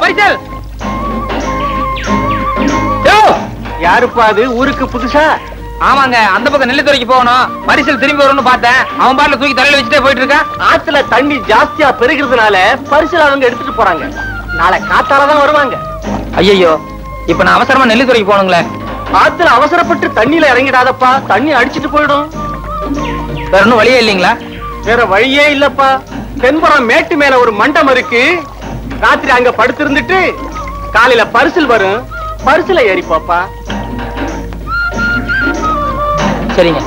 பரிசல். யாருப்பா அது? ஊருக்கு புதுசா? ஆமாங்க, அந்த பக்கம் நெல்லித்துறைக்கு போகணும். பரிசல் திரும்பி வரும்னு பார்த்தேன். அவன் பாட்டில தூக்கி தலையில வச்சுட்டே போயிட்டு இருக்கான். ஆத்துல தண்ணி ஜாஸ்தியா பெருகிறதுனால பரிசல் அவங்க எடுத்துட்டு போறாங்க. நாளை காத்தாலதான் வருவாங்க. ஐயோ, இப்ப நான் அவசரமா நெல்லித்துறைக்கு போகணுங்களே. ஆத்துல அவசரப்பட்டு தண்ணியில இறங்கிடாதப்பா, தண்ணி அடிச்சிட்டு போயிடும். வேற ஒன்னும் வழியே இல்லைங்களா? வேற வழியே இல்லப்பா. தென்புறம் மேட்டு மேல ஒரு மண்டபம் இருக்கு. ராத்திரி அங்க படுத்திருந்துட்டு காலையில பரிசல் வரும். பரிசல ஏறிப்பாப்பா. சரிங்க.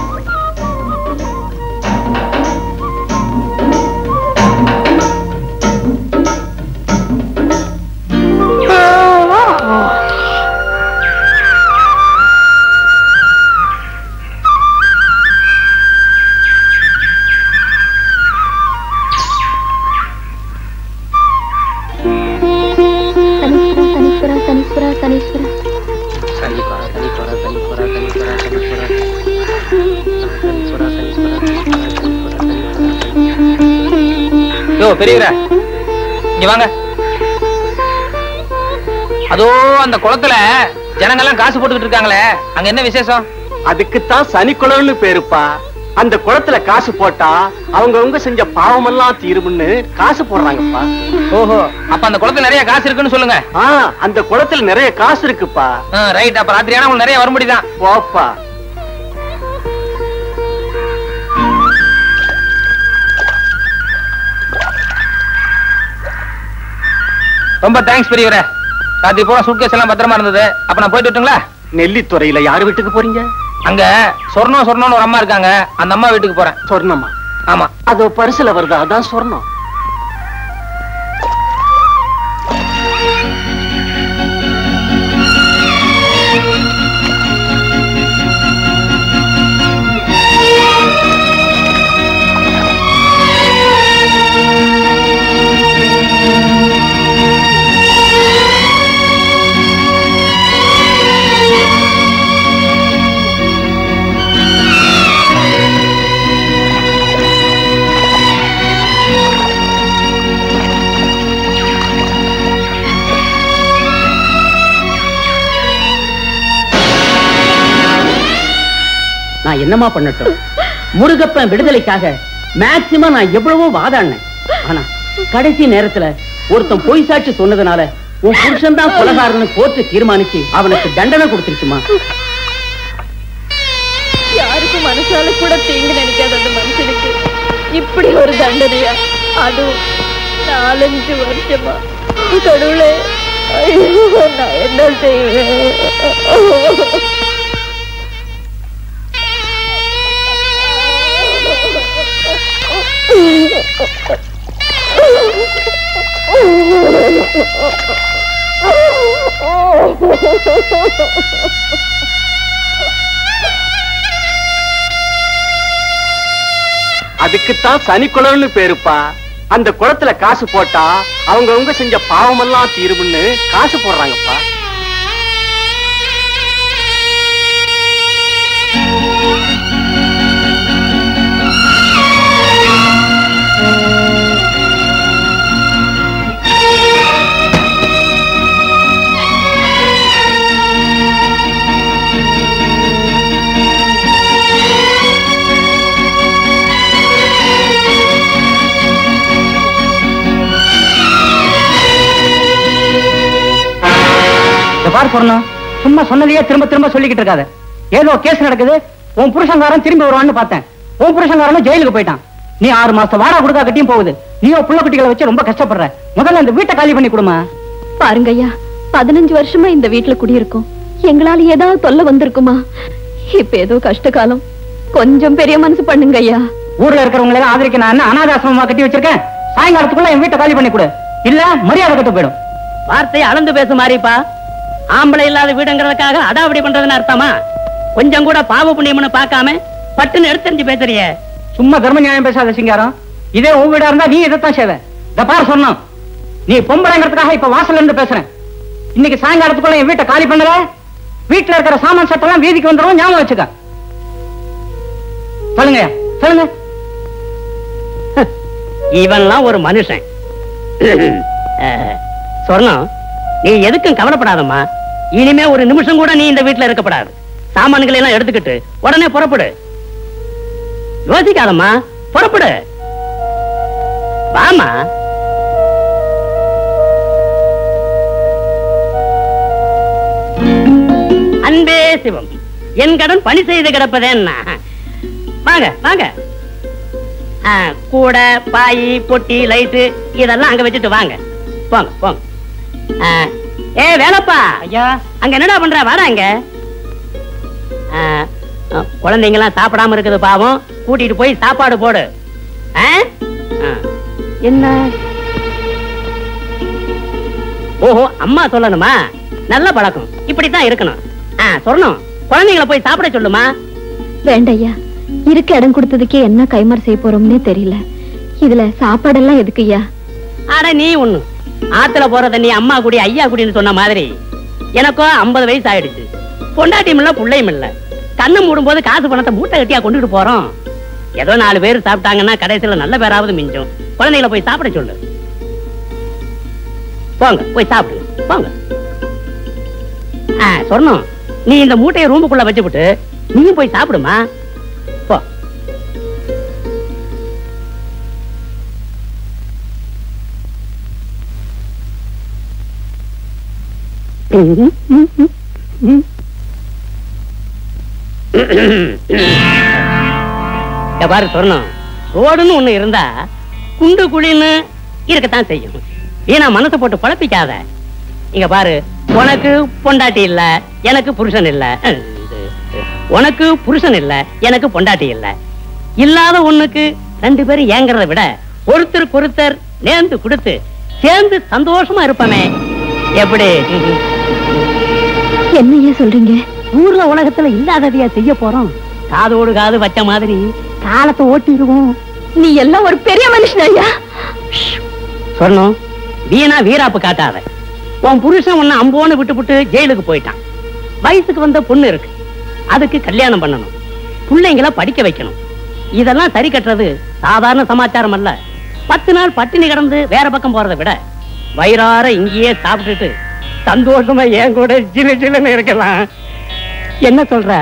பெரியவரே, இங்க வாங்க. அதோ அந்த குளத்துல ஜனங்கள்லாம் காசு போட்டுக்கிட்டு இருக்காங்களே, அங்க என்ன விசேஷம்? அதுக்குத்தான் சனிக்குளம்னு பேருப்பா. அந்த குளத்துல காசு போட்டா அவங்க செஞ்ச பாவம் எல்லாம் தீரும்னு காசு போடுறாங்கப்பா. ஓஹோ, அப்ப அந்த குளத்துல நிறைய காசு இருக்குன்னு சொல்லுங்க. அந்த குளத்துல நிறைய காசு இருக்குப்பா. ரைட், அப்ப ராத்திரியான உங்களுக்கு நிறைய வரும்படிதான். போப்பா. ரொம்ப தேங்க்ஸ் பெரியவரே. ராத்திரி போன சூட்கேஸ் எல்லாம் பத்திரமா இருந்தது. அப்ப நான் போயிட்டு வரட்டுங்களா? நெல்லித்துறையில யாரு வீட்டுக்கு போறீங்க? அங்க சொர்ணம்னு ஒரு அம்மா இருக்காங்க. அந்த அம்மா வீட்டுக்கு போறேன். சொர்ணமா? ஆமா. அது பரிசுல வருதா? அதான் சொர்ணம். நான் என்னமா பண்ணட்டும்? முருகப்பன் விடுதலைக்காக மேக்சிமம் நான் எவ்வளவோ வாதாடினேன். ஆனா கடைசி நேரத்துல ஒருத்தன் பொய் சாட்சி சொன்னதுனால உன் புருஷன் தான் கொலைகாரன்னு கோர்ட்டு தீர்மானிச்சு அவனுக்கு தண்டனை கொடுத்துருச்சுமா. யாருக்கும் மனசால கூட தீங்கு நினைக்காத அந்த மனுஷனுக்கு இப்படி ஒரு தண்டனையா? அதுவும் 4-5 வருஷமா. கடவுளே, நான் என்ன செய்வேன்? அதுக்குத்தான் சனிக்குளம்னு பேருப்பா. அந்த குளத்துல காசு போட்டா அவங்க செஞ்ச பாவம் எல்லாம் தீரும்னு காசு போடுறாங்கப்பா. சும்மா சொன்னதையே திரும்ப திரும்ப சொல்லிக்கிட்டு இருக்காத. ஏதோ கேஸ் நடக்குது, உன் புருஷங்காரன் திரும்பி வருவான்னு பார்த்தேன். உன் புருஷங்காரனும் ஜெயிலுக்கு போயிட்டான். நீ 6 மாசம் வாடகை கொடுக்க கட்டியும் போகுது. நீயோ புள்ள குட்டிகளை வச்சு ரொம்ப கஷ்டப்படுற. முதல்ல இந்த வீட்டை காலி பண்ணி கொடுமா. பாருங்க ஐயா, 15 வருஷமா இந்த வீட்டுல குடியிருக்கோம். எங்களால ஏதாவது தொல்லை வந்திருக்குமா? இப்ப ஏதோ கஷ்ட காலம். கொஞ்சம் பெரிய மனசு பண்ணுங்க ஐயா. ஊர்ல இருக்கிறவங்களை எல்லாம் ஆதரிக்க நான் என்ன அனாதாசிரமமா கட்டி வச்சிருக்கேன்? சாயங்காலத்துக்குள்ள என் வீட்டை காலி பண்ணி கொடு, இல்ல மரியாதை கட்டு போயிடும். வார்த்தையை அளந்து பேச மாறிப்பா. ஆம்பளை இல்லாத வீடுங்கிறதுக்காக அடாவடி பண்றதுன்னு அர்த்தமா? கொஞ்சம் கூட பாவ புண்ணியம்னு பார்க்காம பட்டுன்னு எடுத்தறிஞ்சு பேசுறிய. சும்மா கர்ம நியாயம் பேசாத சிங்காரம். இதே உன் வீடா இருந்தா நீ இதைத்தான் செய்வ. இந்த பார் சொன்னோம், நீ பொம்பளைங்கிறதுக்காக இப்ப வாசல்ல இருந்து பேசுறேன். இன்னைக்கு சாயங்காலத்துக்குள்ள என் வீட்டை காலி பண்ணல, வீட்டுல இருக்கிற சாமான் சட்டெல்லாம் வீதிக்கு வந்துடும். ஞாபகம் வச்சுக்க. சொல்லுங்க சொல்லுங்க. இவன்லாம் ஒரு மனுஷன். சொர்ணம், நீ எதுக்கும் கவலைப்படாதம்மா. இனிமே ஒரு நிமிஷம் கூட நீ இந்த வீட்டுல இருக்கப்படாது. சாமான்களை எல்லாம் எடுத்துக்கிட்டு உடனே புறப்படு. யோசிக்காதம்மா, புறப்படு. வாமா. அன்பே சிவம், என் கடன் பணி செய்து கிடப்பதேன்னா. வாங்க வாங்க. கூட பாய் பொட்டி லைட்டு இதெல்லாம் அங்க வச்சுட்டு வாங்க. போங்க போங்க. ஏ வேலப்பா, ஐயா அங்க என்னடா பண்ற? வாடாங்க. குழந்தைங்களாம் சாப்பிடாம இருக்குது பாவம், கூட்டிட்டு போய் சாப்பாடு போடு. என்ன? ஓஹோ, அம்மா சொல்லணுமா? நல்ல பழக்கம், இப்படித்தான் இருக்கணும். சொல்லணும், குழந்தைங்களை போய் சாப்பிட சொல்லுமா. வேண்டையா, இருக்க இடம் கொடுத்ததுக்கே என்ன கைமாறு செய்ய போறோம்னே தெரியல. இதுல சாப்பாடெல்லாம் எதுக்குய்யா? ஆனா நீ ஒண்ணு, ஆத்துல போற தண்ணி அம்மா குடி ஐயா குடின்னு சொன்ன மாதிரி எனக்கோ 50 வயசு ஆயிடுச்சு. பொண்டாட்டியும் இல்ல புள்ளையும் இல்ல. கண்ணு மூடும் போது காசு பணத்தை மூட்டை கட்டியா கொண்டுட்டு போறோம். ஏதோ 4 பேர் சாப்பிட்டாங்கன்னா கடைசியில நல்ல பேராவது மிஞ்சும். குழந்தைகளை போய் சாப்பிட சொல்லு. போங்க போய் சாப்பிடு போங்க. சொன்னோம், நீ இந்த மூட்டையை ரூமுக்குள்ள வச்சுவிட்டு நீயும் போய் சாப்பிடுமா. போ. பாரு சொன்னோம், ரோடுன்னு ஒண்ணு இருந்தா குண்டு குழின்னு இருக்கத்தான் செய்யும். ஏன்னா மனசை போட்டு குழப்பிக்காத. இங்க பாரு, உனக்கு பொண்டாட்டி இல்ல, எனக்கு புருஷன் இல்ல. உனக்கு புருஷன் இல்ல, எனக்கு பொண்டாட்டி இல்ல. இல்லாத ஒண்ணுக்கு 2 பேரும் ஏங்கறத விட ஒருத்தருக்கு ஒருத்தர் நேர்ந்து கொடுத்து சேர்ந்து சந்தோஷமா இருப்பமே. எப்படி? என்னையா சொல்றீங்க? ஊர்ல உலகத்துல இல்லாததையா செய்ய போறோம். காதோடு காது வச்ச மாதிரி காலத்தை ஓட்டிடுவோம். நீ எல்லாம் ஒரு பெரிய மனுஷன் ஐயா. சொன்னோம், வீணா வீராப்பு காட்டாத. உன் புருஷன் உன்னை அம்போன்னு விட்டு ஜெயிலுக்கு போயிட்டான். வயசுக்கு வந்த பொண்ணு இருக்கு, அதுக்கு கல்யாணம் பண்ணணும், பிள்ளைங்களை படிக்க வைக்கணும். இதெல்லாம் சரி கட்டுறது சாதாரண சமாச்சாரம் அல்ல. 10 நாள் பட்டினி கிடந்து வேற பக்கம் போறதை விட வயிறார இங்கேயே சாப்பிட்டுட்டு சந்தோஷமா என் கூட ஜிலு ஜிலுன்னு இருக்கலாம். என்ன சொல்ற?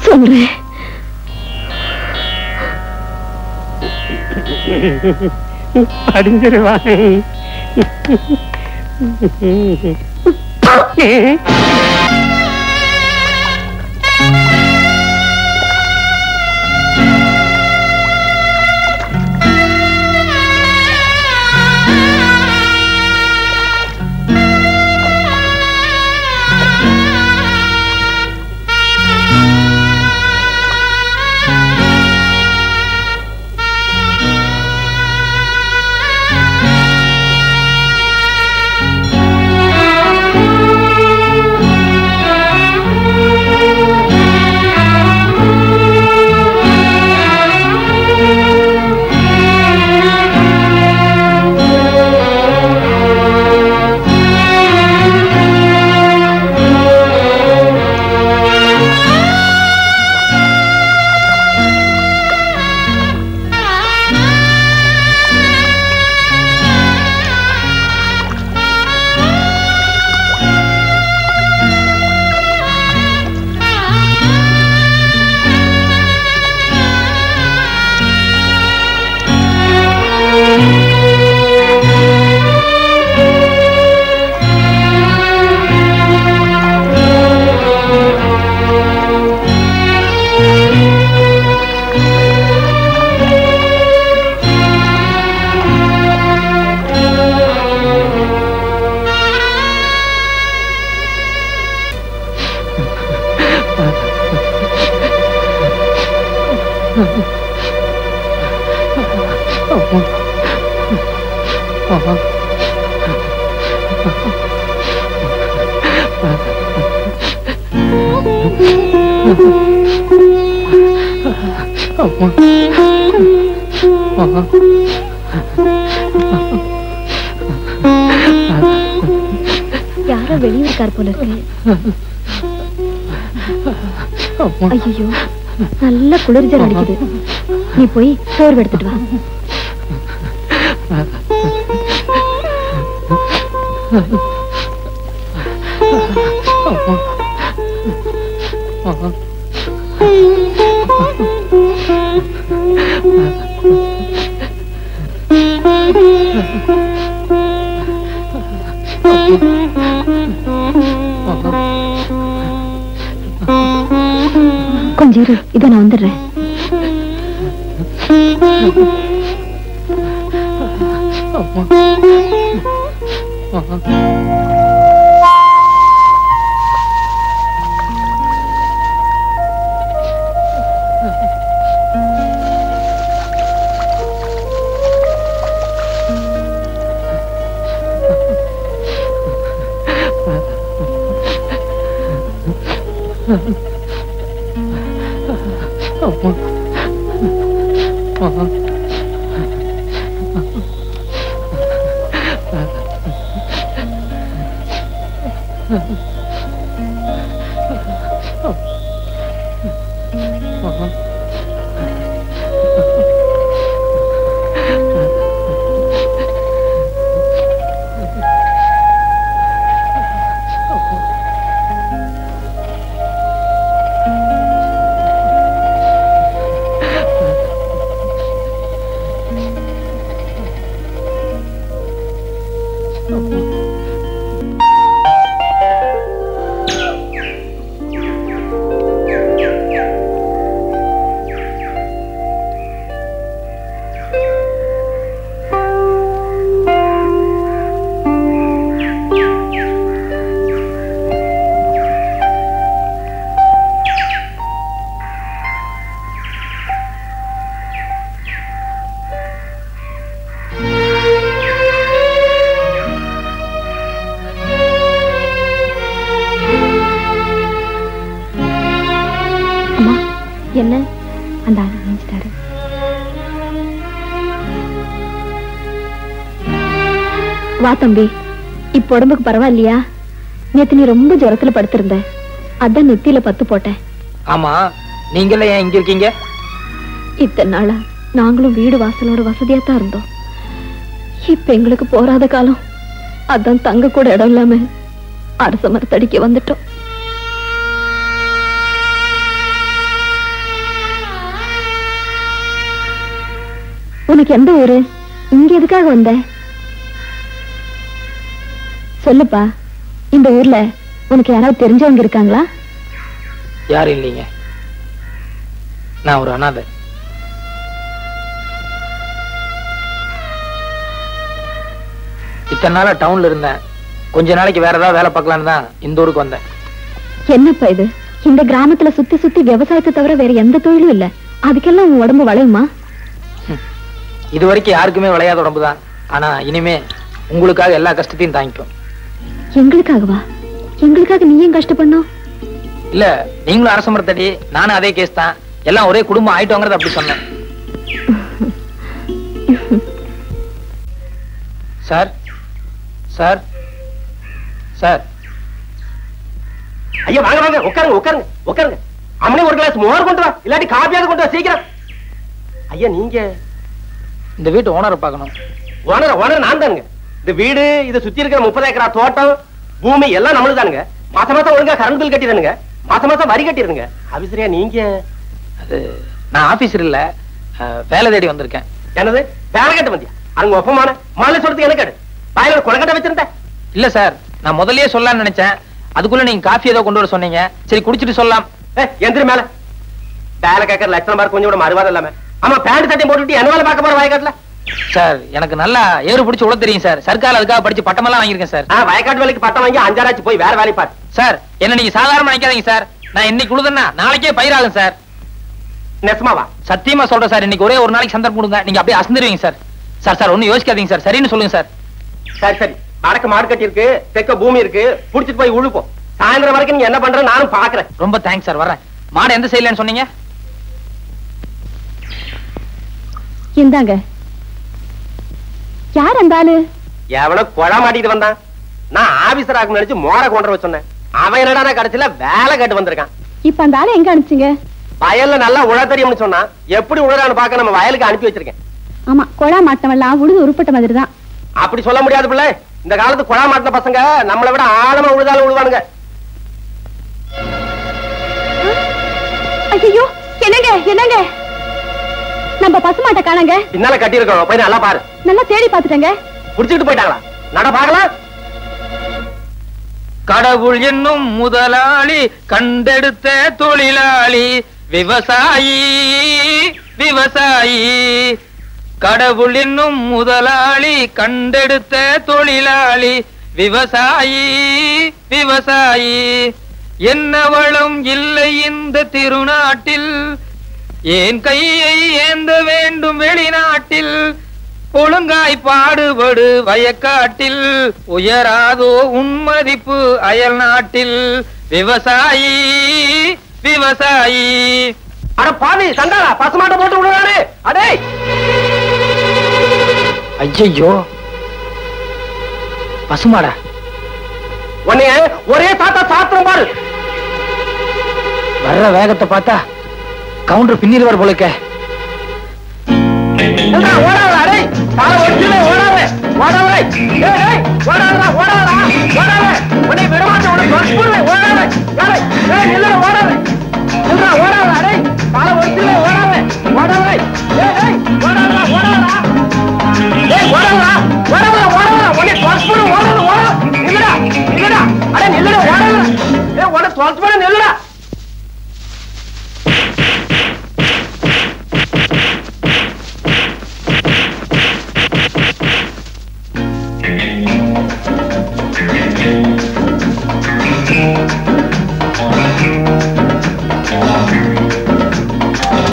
சொல்றேன். படிஞ்சிருவா. யாரோ வெளியே இருக்கார் போல இருக்கு. ஐயோ, நல்ல குளிர்ஜல் அடிக்குது. நீ போய் சோறு எடுத்துட்டு வா. கொஞ்சம் இரு, இதை நான் வந்துடுறேன். என்ன அந்த ஆள் நினைச்சிட்டாரு. வா தம்பி, இப்ப உடம்புக்கு பரவாயில்லையா? நேத்து நீ ரொம்ப ஜுரத்துல படுத்திருந்த, அதான் நெத்தியில பத்து போட்டேன். ஆமா, நீங்களே ஏன் இங்க இருக்கீங்க? இத்தனை நாளா நாங்களும் வீடு வாசலோட வசதியா தான் இருந்தோம். இப்ப எங்களுக்கு போராத காலம், அதான் தங்க கூட இடம் இல்லாம அரச மரத்தடிக்க வந்துட்டோம். உனக்கு எந்த ஊரு? இங்க எதுக்காக வந்த? சொல்லுப்பா, இந்த ஊர்ல உனக்கு யாராவது தெரிஞ்சவங்க இருக்காங்களா? யாரும் இல்லைங்க, நான் ஒரு அனாதை. இத்தனை நாளா டவுன்ல இருந்தேன், கொஞ்ச நாளைக்கு வேற ஏதாவது வேலை பார்க்கலான்னு தான் இந்த ஊருக்கு வந்தேன். என்னப்பா இது? இந்த கிராமத்துல சுத்தி சுத்தி விவசாயத்தை தவிர வேற எந்த தொழிலும் இல்ல, அதுக்கெல்லாம் உன் உடம்பு வளையுமா? இது வரைக்கும் யாருக்குமே விளையாத உடம்பு தான், ஆனா இனிமே உங்களுக்காக எல்லா கஷ்டத்தையும் தாங்கிக்கும். எங்களுக்காகவா? எங்களுக்காக நீ ஏன் கஷ்டப்படணும்? இல்ல, நீங்களும் அரச மரத்தடி, நானும் அதே கேஸ் தான், எல்லாம் ஒரே குடும்பம் ஆயிட்டோங்கிறது அப்படி சொன்னேன். Sir sir sir. ஐயா வாங்க வாங்க, உட்காருங்க உட்காருங்க உட்காருங்க. அம்மனே ஒரு கிளாஸ் மோர் கொண்டு வா, இல்லாட்டி காப்பியாவது கொண்டு வா சீக்கிரம். ஐயா நீங்க இந்த வீட்டு ஓனரை பார்க்கணும். ஓனர் ஓனர் நான் தானுங்க. இந்த வீடு, இதை சுத்தி இருக்கிற 30 ஏக்கரா தோட்டம், பூமி எல்லாம் நம்மளும் தானுங்க. மாசம் மாசம் ஒழுங்கா கரண்ட் பில் கட்டிடுங்க, மாசம் மாசம் வரி கட்டிடுங்க. ஆபீசரியா நீங்க? அது நான் ஆபீசர் இல்ல, வேலை தேடி வந்திருக்கேன். என்னது வேலை கட்ட வந்தியா? அங்க ஒப்பமான மாலை சொல்றதுக்கு என்ன கேடு? வாயில கொலக்கட்டை வச்சிருந்தேன். இல்ல சார், நான் முதல்லயே சொல்லலாம்னு நினைச்சேன், அதுக்குள்ள நீங்க காஃபி ஏதோ கொண்டு வர சொன்னீங்க, சரி குடிச்சிட்டு சொல்லலாம். எந்திரி மேல. வேலை கேட்கற லட்சணம் பாரு, கொஞ்சம் கூட மறுவாதம் இல்லாம. ஆமா, பேண்ட் சட்டை போட்டுட்டு என்ன வேலை பார்க்க போற வயக்காட்டுல? சார் எனக்கு நல்லா ஏறு பிடிச்சு உள்ள தெரியும் சார், சர்க்கார் அதுக்காக படிச்சு பட்டமெல்லாம் வாங்கியிருக்கேன் சார். வயக்காட்டு வேலைக்கு பட்டம் வாங்கி 5 ஆச்சு, போய் வேற வேலை பாரு. சார் என்ன நீங்க சாதாரணமா நினைக்காதீங்க சார், நான் இன்னைக்கு உழுதுன்னா நாளைக்கே பயிராகும் சார். நெசமாவா? சத்தியமா சொல்றேன் சார், இன்னைக்கு ஒரே ஒரு நாளைக்கு சந்தர்ப்பம் கொடுங்க, நீங்க அப்படியே அசந்துருவீங்க சார். சார் சார் ஒன்னும் யோசிக்காதீங்க சார், சரின்னு சொல்லுங்க சார். சரி சரி, வடக்கு மார்க்கெட் இருக்கு, தெற்க பூமி இருக்கு, புடிச்சிட்டு போய் உழுப்போம். சாயந்தரம் வரைக்கும் நீங்க என்ன பண்ற நானும் பாக்குறேன். ரொம்ப தேங்க்ஸ் சார், வர்றேன். மாடு எந்த சைடுலன்னு சொன்னீங்க? இந்தாங்க. யார் அந்த ஆளு? எவனோ கொழா மாட்டிட்டு வந்தான். நான் ஆபீசர் ஆகும் நினைச்சு மோர கொண்டு வர சொன்னேன். அவன் என்னடா கடைசியில வேலை கட்டு வந்திருக்கான். இப்ப அந்த ஆளை எங்க அனுப்பிச்சீங்க? வயல்ல நல்லா உழ தெரியும்னு சொன்னா, எப்படி உழறான்னு பாக்க நம்ம வயலுக்கு அனுப்பி வச்சிருக்கேன். ஆமா, கொழா மாட்டவெல்லாம் உழுது உருப்பட்ட மாதிரி தான். அப்படி சொல்ல முடியாது பிள்ளை. இந்த காலத்து குழா மாட்டின பசங்க நம்மளை விட ஆழமா உழுதாலும் உழுவானுங்க. ஐயோ, என்னங்க என்னங்க, நம்ம பசுமாட்டை காணங்க. பின்னால கட்டி இருக்கோம், போய் நல்லா பாரு. நல்லா தேடி பாத்துட்டேங்க. புடிச்சுட்டு போயிட்டாங்களா? நட பாக்கலாம். கடவுள் என்னும் முதலாளி, கண்டெடுத்த தொழிலாளி, விவசாயி விவசாயி. கடவுள் என்னும் முதலாளி, கண்டெடுத்த தொழிலாளி, விவசாயி விவசாயி. என்ன வளம் இல்லை இந்த திருநாட்டில், ஏன் கையை ஏந்த வேண்டும் வெளிநாட்டில். ஒழுங்காய் பாடுபடு வயக்காட்டில், உயராதோ உன்மதிப்பு அயல் நாட்டில். விவசாயி விவசாயி. அட பாவி சண்டாளா, பசுமாட்டை போட்டு விடுவாரு. அடே ஐயோ, பசுமாடா? உன்னைய ஒரே தாத்தா சாத்திரம் பாரு. வர்ற வேகத்தை பார்த்தா கவுண்டர் பின்னிடுவார் போலுக்க. ஓடாத அடே, கால ஒடிச்சுல ஓடாத ஓடாத. ஏய் ஓடாதடா ஓடாதடா ஓடாத. உன்னை விடமாட்டேன், உன்னை தொலைச்சு போடுவேன். ஓடாத ஏய் ஏய் இல்ல ஓடாத. இல்ல ஓடாத அடே, கால ஒடிச்சுல ஓடாத ஓடாத. ஏய் ஓடாதடா ஓடாதடா. ஏய் ஓடாதடா ஓடாத ஓடாத. உன்னை தொலைச்சு போடு. ஓடாத ஓடாத. இல்லடா இல்லடா அடே, இல்லடா ஓடாத. ஏய் உன்னை தொலைச்சு போடு. இல்லடா